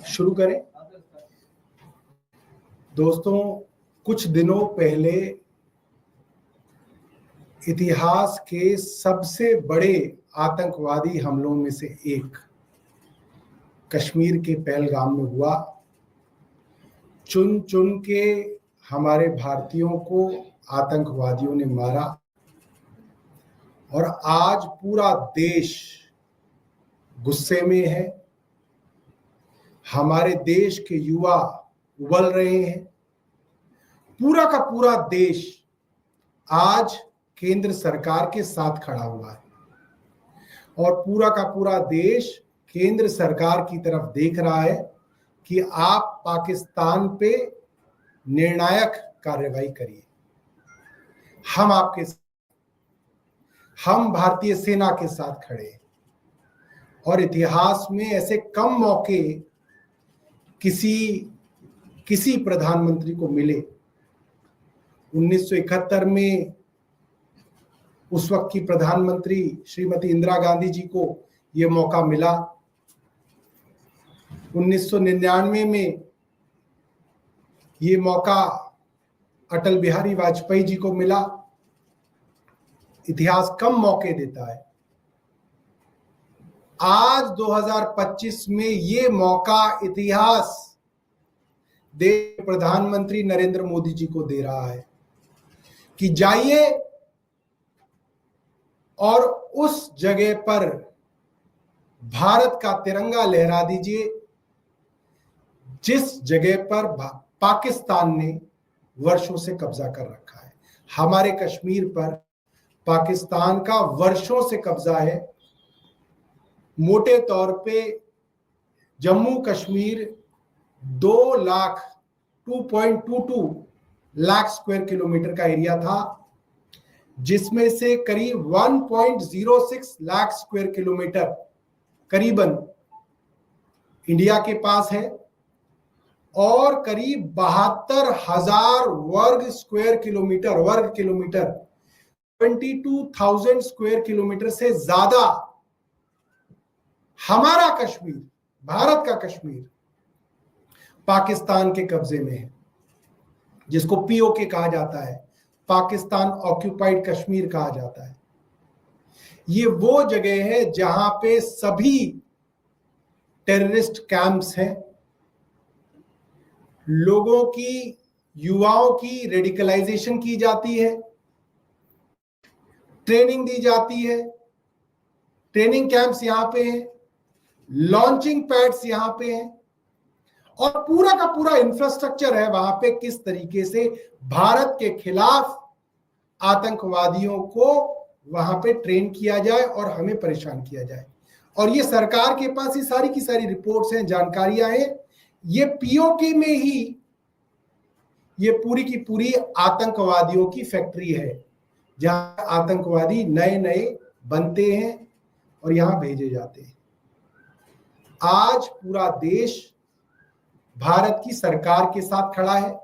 शुरू करें। दोस्तों, कुछ दिनों पहले इतिहास के सबसे बड़े आतंकवादी हमलों में से एक कश्मीर के पहलगाम में हुआ। चुन चुन के हमारे भारतीयों को आतंकवादियों ने मारा और आज पूरा देश गुस्से में है। हमारे देश के युवा उबल रहे हैं। पूरा का पूरा देश आज केंद्र सरकार के साथ खड़ा हुआ है और पूरा का पूरा देश केंद्र सरकार की तरफ देख रहा है कि आप पाकिस्तान पे निर्णायक कार्रवाई करिए। हम आपके साथ, हम भारतीय सेना के साथ खड़े हैं और इतिहास में ऐसे कम मौके किसी प्रधानमंत्री को मिले। 1971 में उस वक्त की प्रधानमंत्री श्रीमती इंदिरा गांधी जी को यह मौका मिला। 1999 में ये मौका अटल बिहारी वाजपेयी जी को मिला। इतिहास कम मौके देता है। आज 2025 में ये मौका इतिहास देश प्रधानमंत्री नरेंद्र मोदी जी को दे रहा है कि जाइए और उस जगह पर भारत का तिरंगा लहरा दीजिए जिस जगह पर पाकिस्तान ने वर्षों से कब्जा कर रखा है। हमारे कश्मीर पर पाकिस्तान का वर्षों से कब्जा है। मोटे तौर पे जम्मू कश्मीर 2.22 लाख स्क्वायर किलोमीटर का एरिया था, जिसमें से करीब 1.06 लाख स्क्वायर किलोमीटर करीबन इंडिया के पास है और करीब 72,000 वर्ग किलोमीटर 22,000 स्क्वायर किलोमीटर से ज्यादा हमारा कश्मीर, भारत का कश्मीर पाकिस्तान के कब्जे में है, जिसको पीओके कहा जाता है, पाकिस्तान ऑक्यूपाइड कश्मीर कहा जाता है। ये वो जगह है जहां पे सभी टेररिस्ट कैंप्स हैं। लोगों की, युवाओं की रेडिकलाइजेशन की जाती है, ट्रेनिंग दी जाती है। ट्रेनिंग कैंप्स यहां पे हैं, लॉन्चिंग पैड्स यहां पे हैं और पूरा का पूरा इंफ्रास्ट्रक्चर है वहां पे किस तरीके से भारत के खिलाफ आतंकवादियों को वहां पे ट्रेन किया जाए और हमें परेशान किया जाए। और ये सरकार के पास ये सारी की सारी रिपोर्ट्स हैं, जानकारियां हैं। ये पीओके में ही ये पूरी की पूरी आतंकवादियों की फैक्ट्री है, जहां आतंकवादी नए नए बनते हैं और यहां भेजे जाते हैं। आज पूरा देश भारत की सरकार के साथ खड़ा है।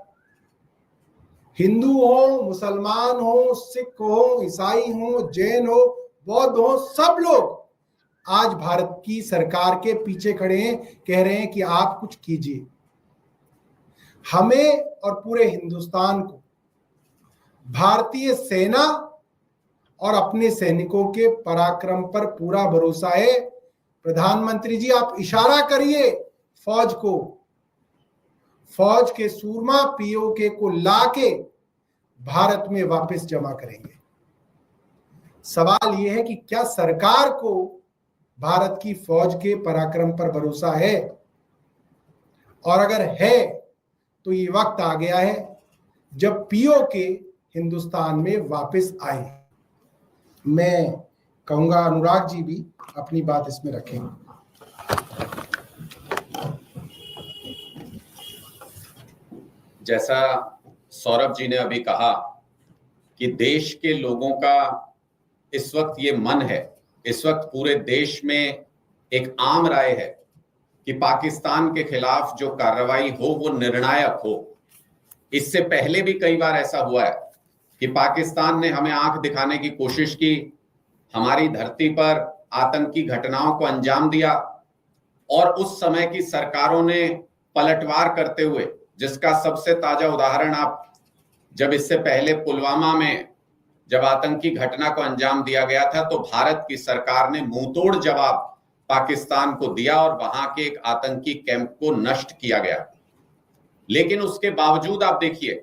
हिंदू हो, मुसलमान हो, सिख हो, ईसाई हो, जैन हो, बौद्ध हो, सब लोग आज भारत की सरकार के पीछे खड़े हैं, कह रहे हैं कि आप कुछ कीजिए। हमें और पूरे हिंदुस्तान को भारतीय सेना और अपने सैनिकों के पराक्रम पर पूरा भरोसा है। प्रधानमंत्री जी, आप इशारा करिए फौज को, फौज के सूरमा पीओके को लाके भारत में वापस जमा करेंगे। सवाल यह है कि क्या सरकार को भारत की फौज के पराक्रम पर भरोसा है? और अगर है तो ये वक्त आ गया है जब पीओके हिंदुस्तान में वापस आए। मैं कहूंगा अनुराग जी भी अपनी बात इसमें रखें। जैसा सौरभ जी ने अभी कहा कि देश के लोगों का इस वक्त ये मन है, इस वक्त पूरे देश में एक आम राय है कि पाकिस्तान के खिलाफ जो कार्रवाई हो वो निर्णायक हो। इससे पहले भी कई बार ऐसा हुआ है कि पाकिस्तान ने हमें आंख दिखाने की कोशिश की, हमारी धरती पर आतंकी घटनाओं को अंजाम दिया और उस समय की सरकारों ने पलटवार करते हुए, जिसका सबसे ताजा उदाहरण आप, जब इससे पहले पुलवामा में जब आतंकी घटना को अंजाम दिया गया था, तो भारत की सरकार ने मुंहतोड़ जवाब पाकिस्तान को दिया और वहां के एक आतंकी कैंप को नष्ट किया गया। लेकिन उसके बावजूद आप देखिए,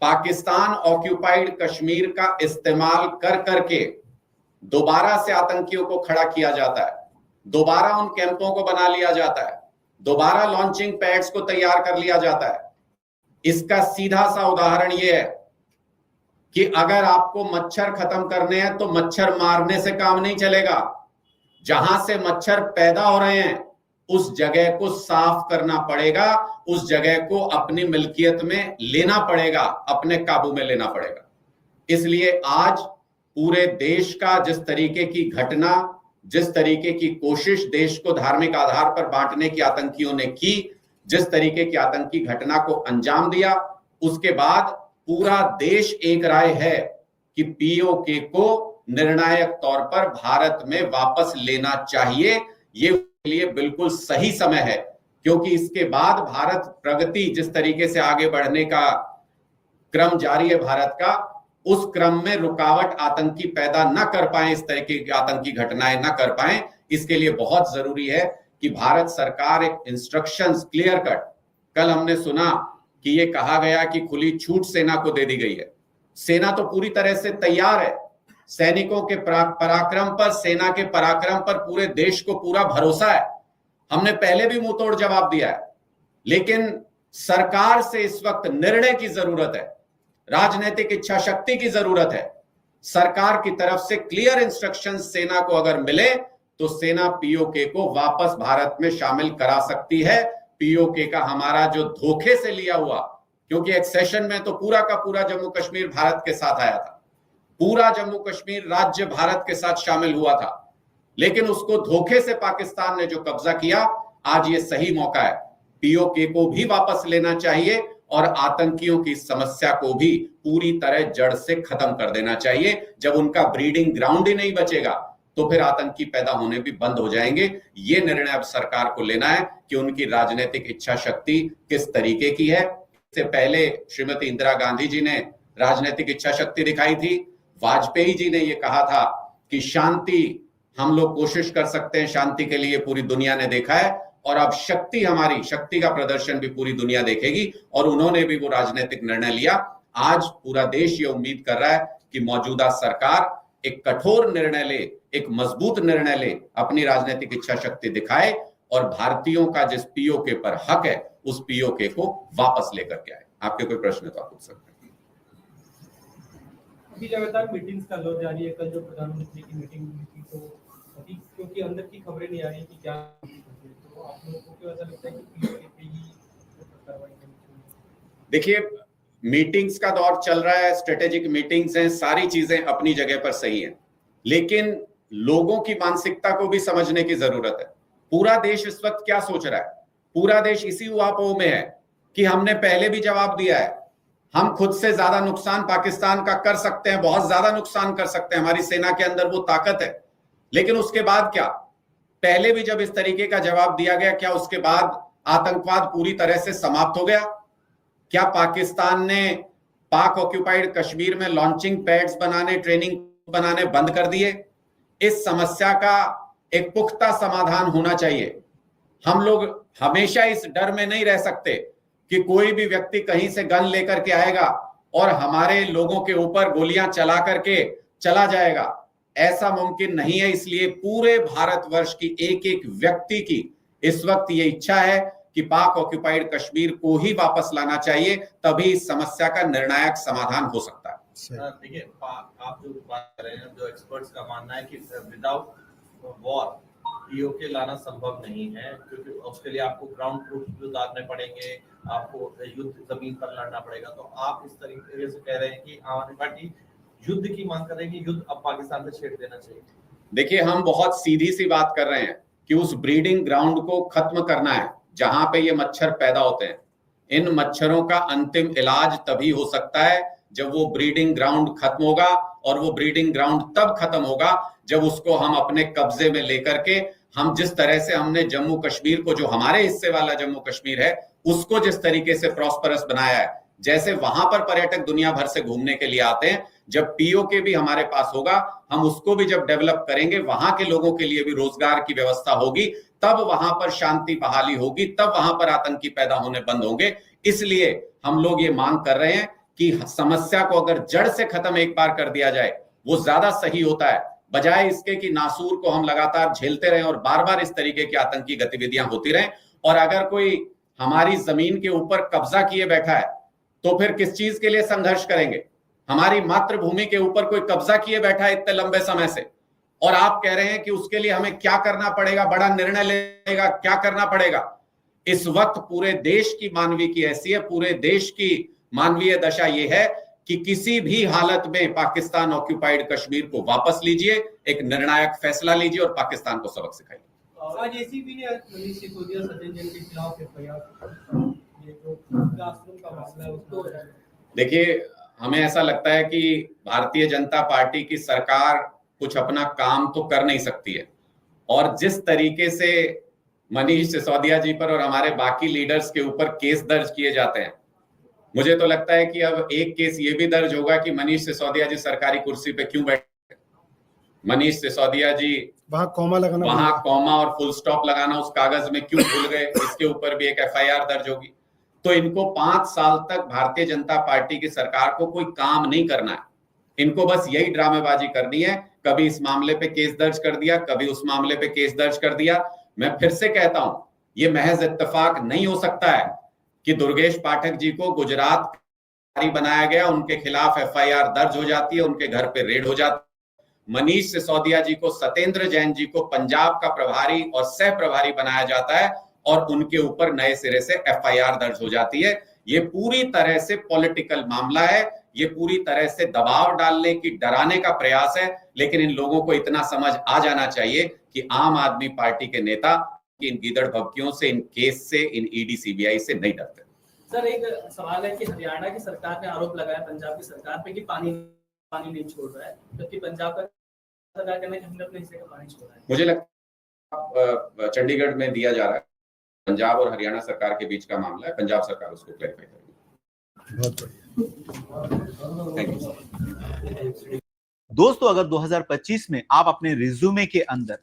पाकिस्तान ऑक्यूपाइड कश्मीर का इस्तेमाल कर करके दोबारा से आतंकियों को खड़ा किया जाता है, दोबारा उन कैंपों को बना लिया जाता है, दोबारा लॉन्चिंग पैड्स को तैयार कर लिया जाता है। इसका सीधा सा उदाहरण यह है कि अगर आपको मच्छर खत्म करने हैं तो मच्छर मारने से काम नहीं चलेगा। जहां से मच्छर पैदा हो रहे हैं उस जगह को साफ करना पड़ेगा, उस जगह को अपनी मिल्कियत में लेना पड़ेगा, अपने काबू में लेना पड़ेगा। इसलिए आज पूरे देश का जिस तरीके की घटना, जिस तरीके की कोशिश देश को धार्मिक आधार पर बांटने की आतंकियों ने की, जिस तरीके की आतंकी घटना को अंजाम दिया, उसके बाद पूरा देश एक राय है कि पीओके को निर्णायक तौर पर भारत में वापस लेना चाहिए। ये लिए बिल्कुल सही समय है, क्योंकि इसके बाद भारत प्रगति, जिस तरीके से आगे बढ़ने का क्रम जारी है भारत का, उस क्रम में रुकावट आतंकी पैदा न कर पाए, इस तरीके की आतंकी घटनाएं न कर पाए। इसके लिए बहुत जरूरी है कि भारत सरकार एक इंस्ट्रक्शंस क्लियर कट, कल हमने सुना कि ये कहा गया कि खुली छूट सेना को दे दी गई है। सेना तो पूरी तरह से तैयार है, सैनिकों के पराक्रम पर, सेना के पराक्रम पर पूरे देश को पूरा भरोसा है। हमने पहले भी मुंहतोड़ जवाब दिया है, लेकिन सरकार से इस वक्त निर्णय की जरूरत है, राजनीतिक इच्छा शक्ति की जरूरत है। सरकार की तरफ से क्लियर इंस्ट्रक्शन सेना को अगर मिले तो सेना पीओके को वापस भारत में शामिल करा सकती है। पीओके का हमारा जो धोखे से लिया हुआ, क्योंकि एक्सेशन में तो पूरा का पूरा जम्मू कश्मीर भारत के साथ आया था, पूरा जम्मू कश्मीर राज्य भारत के साथ शामिल हुआ था, लेकिन उसको धोखे से पाकिस्तान ने जो कब्जा किया, आज ये सही मौका है, पीओके को भी वापस लेना चाहिए और आतंकियों की समस्या को भी पूरी तरह जड़ से खत्म कर देना चाहिए। जब उनका ब्रीडिंग ग्राउंड ही नहीं बचेगा तो फिर आतंकी पैदा होने भी बंद हो जाएंगे। ये निर्णय अब सरकार को लेना है कि उनकी राजनीतिक इच्छा शक्ति किस तरीके की है। इससे पहले श्रीमती इंदिरा गांधी जी ने राजनीतिक इच्छा शक्ति दिखाई थी, वाजपेयी जी ने ये कहा था कि शांति हम लोग कोशिश कर सकते हैं, शांति के लिए पूरी दुनिया ने देखा है, और अब शक्ति, हमारी शक्ति का प्रदर्शन भी पूरी दुनिया देखेगी, और उन्होंने भी वो राजनीतिक निर्णय लिया। आज पूरा देश ये उम्मीद कर रहा है कि मौजूदा सरकार एक कठोर निर्णय ले, एक मजबूत निर्णय ले, अपनी राजनीतिक इच्छा शक्ति दिखाए और भारतीयों का जिस पीओके पर हक है उस पीओके को वापस लेकर के आए। आपके कोई प्रश्न तो आप पूछ सकते हैं। अभी लगातार मीटिंग्स का दौर जारी है। कल जो प्रधानमंत्री की मीटिंग हुई थी, तो अभी क्योंकि अंदर की खबरें नहीं आ रही कि क्या, तो आप लोगों को क्या ऐसा लगता है कि पीओके पे ही कार्रवाई करनी चाहिए? देखिए, मीटिंग्स का दौर चल रहा है, स्ट्रेटेजिक मीटिंग्स हैं, सारी चीजें अपनी जगह पर सही हैं, लेकिन लोगों की मानसिकता को भी समझने की जरूरत है। पूरा देश इस वक्त क्या सोच रहा है? पूरा देश इसी उहापोह में है कि हमने पहले भी जवाब दिया है, हम खुद से ज्यादा नुकसान पाकिस्तान का कर सकते हैं, बहुत ज्यादा नुकसान कर सकते हैं, हमारी सेना के अंदर वो ताकत है। लेकिन उसके बाद क्या? पहले भी जब इस तरीके का जवाब दिया गया, क्या उसके बाद आतंकवाद पूरी तरह से समाप्त हो गया? क्या पाकिस्तान ने पाक ऑक्यूपाइड कश्मीर में लॉन्चिंग पैड्स बनाने, ट्रेनिंग बनाने बंद कर दिए? इस समस्या का एक पुख्ता समाधान होना चाहिए। हम लोग हमेशा इस डर में नहीं रह सकते कि कोई भी व्यक्ति कहीं से गन लेकर के आएगा और हमारे लोगों के ऊपर गोलियां चला करके चला जाएगा। ऐसा मुमकिन नहीं है। इसलिए पूरे भारतवर्ष की एक एक व्यक्ति की इस वक्त ये इच्छा है कि पाक ऑक्यूपाइड कश्मीर को ही वापस लाना चाहिए, तभी इस समस्या का निर्णायक समाधान हो सकता है। देखिए, आप जो बात कर रहे हैं, जो एक्सपर्ट्स का मानना है कि विदाउट वॉर पीओके लाना संभव नहीं है, क्योंकि उसके लिए आपको ग्राउंड ट्रूप्स भी उतारने पड़ेंगे, आपको युद्ध जमीन पर लड़ना पड़ेगा। तो आप इस तरीके से कह रहे हैं कि आम आदमी पार्टी युद्ध की मांग कर रही है कि युद्ध अब पाकिस्तान से छेड़ देना चाहिए। देखिए, हम बहुत सीधी सी बात कर रहे हैं कि उस ब्रीडिंग ग्राउंड को खत्म करना है जहां पे ये मच्छर पैदा होते हैं। इन मच्छरों का अंतिम इलाज तभी हो सकता है जब वो ब्रीडिंग ग्राउंड खत्म होगा, और वो ब्रीडिंग ग्राउंड तब खत्म होगा जब उसको हम अपने कब्जे में लेकर के हम जिस तरह से हमने जम्मू कश्मीर को, जो हमारे हिस्से वाला जम्मू कश्मीर है, उसको जिस तरीके से प्रॉस्परस बनाया है, जैसे वहां पर पर्यटक दुनिया भर से घूमने के लिए आते हैं, जब पीओके भी हमारे पास होगा, हम उसको भी जब डेवलप करेंगे, वहां के लोगों के लिए भी रोजगार की व्यवस्था होगी, तब वहां पर शांति बहाली होगी, तब वहां पर आतंकी पैदा होने बंद होंगे। इसलिए हम लोग ये मांग कर रहे हैं कि समस्या को अगर जड़ से खत्म एक बार कर दिया जाए, वो ज्यादा सही होता है, बजाय इसके कि नासूर को हम लगातार झेलते रहें और बार बार इस तरीके की आतंकी गतिविधियां होती रहें। और अगर कोई हमारी जमीन के ऊपर कब्जा किए बैठा है तो फिर किस चीज के लिए संघर्ष करेंगे? हमारी मातृभूमि के ऊपर कोई कब्जा किए बैठा है इतने लंबे समय से, और आप कह रहे हैं कि उसके लिए हमें क्या करना पड़ेगा, बड़ा निर्णय लेगा, क्या करना पड़ेगा? इस वक्त पूरे देश की मानवीय की हैसियत, पूरे देश की मानवीय दशा यह है कि किसी भी हालत में पाकिस्तान ऑक्यूपाइड कश्मीर को वापस लीजिए, एक निर्णायक फैसला लीजिए और पाकिस्तान को सबक सिखाइए। आज एसीपी ने मनीष सिसोदिया, सचिन जैन के खिलाफ एफआईआर, ये जो क्लासरूम का मामला है उसको, देखिए, हमें ऐसा लगता है कि भारतीय जनता पार्टी की सरकार कुछ अपना काम तो कर नहीं सकती है, और जिस तरीके से मनीष सिसोदिया जी पर और हमारे बाकी लीडर्स के ऊपर केस दर्ज किए जाते हैं, मुझे तो लगता है कि अब एक केस ये भी दर्ज होगा कि मनीष सिसोदिया जी सरकारी कुर्सी पे क्यों बैठे। मनीष सिसोदिया जी वहां कॉमा और फुल स्टॉप लगाना उस कागज में क्यों भूल गए, इसके ऊपर भी एक एफआईआर दर्ज होगी। तो इनको 5 साल तक भारतीय जनता पार्टी की सरकार को कोई काम नहीं करना है, इनको बस यही ड्रामेबाजी करनी है। कभी इस मामले पे केस दर्ज कर दिया, कभी उस मामले पे केस दर्ज कर दिया। मैं फिर से कहता हूं, ये महज इत्तेफाक नहीं हो सकता है कि दुर्गेश पाठक जी को गुजरात बनाया गया, उनके खिलाफ एफआईआर दर्ज हो जाती है, उनके घर पे रेड हो जाती है। मनीष सिसोदिया जी को, सत्येंद्र जैन जी को पंजाब का प्रभारी और सह प्रभारी बनाया जाता है और उनके ऊपर नए सिरे से एफआईआर दर्ज हो जाती है। ये पूरी तरह से पॉलिटिकल मामला है, ये पूरी तरह से दबाव डालने की, डराने का प्रयास है। लेकिन इन लोगों को इतना समझ आ जाना चाहिए कि आम आदमी पार्टी के नेता कि इन गीदड़ भभकियों से, इन केस से, इन ईडी सीबीआई से नहीं डरते। सर, एक सवाल है कि हरियाणा की सरकार ने आरोप लगाया पंजाब की सरकार पे कि पानी नहीं छोड़ रहा है, जबकि पंजाब का सरकार कहना है कि हमने अपने हिस्से का पानी छोड़ा है। मुझे लगता है चंडीगढ़ में दिया जा रहा है, पंजाब और हरियाणा सरकार के बीच का मामला है, पंजाब सरकार उसको क्लैरिफाई करेगी। बहुत बढ़िया, थैंक यू। दोस्तों, अगर 2025 में आप अपने रिज्यूमे के अंदर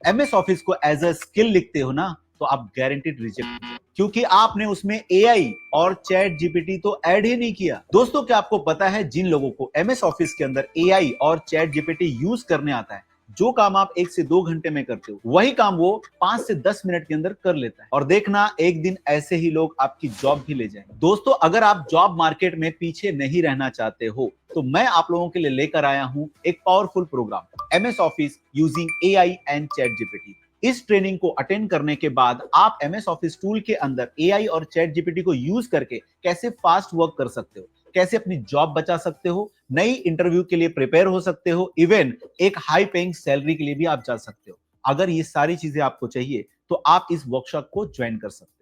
एमएस ऑफिस को एज अ स्किल लिखते हो ना, तो आप गारंटीड रिजेक्ट, क्योंकि आपने उसमें एआई और चैट जीपीटी तो ऐड ही नहीं किया। दोस्तों, क्या आपको पता है, जिन लोगों को एमएस ऑफिस के अंदर एआई और चैट जीपीटी यूज करने आता है, जो काम आप 1 से 2 घंटे में करते हो, वही काम वो 5 से 10 मिनट के अंदर कर लेता है। और देखना, एक दिन ऐसे ही लोग आपकी जॉब भी ले जाएंगे। दोस्तों, अगर आप जॉब मार्केट में पीछे नहीं रहना चाहते हो, तो मैं आप लोगों के लिए लेकर आया हूं एक powerful program, MS Office using AI and chat GPT. इस ट्रेनिंग को अटेंड करने के बाद आप एमएस ऑफिस टूल के अंदर एआई और चैट जीपीटी को यूज करके कैसे फास्ट वर्क कर सकते हो, कैसे अपनी जॉब बचा सकते हो, नई इंटरव्यू के लिए प्रिपेयर हो सकते हो, इवन एक हाई पेइंग सैलरी के लिए भी आप जा सकते हो। अगर ये सारी चीजें आपको चाहिए तो आप इस वर्कशॉप को ज्वाइन कर सकते हो।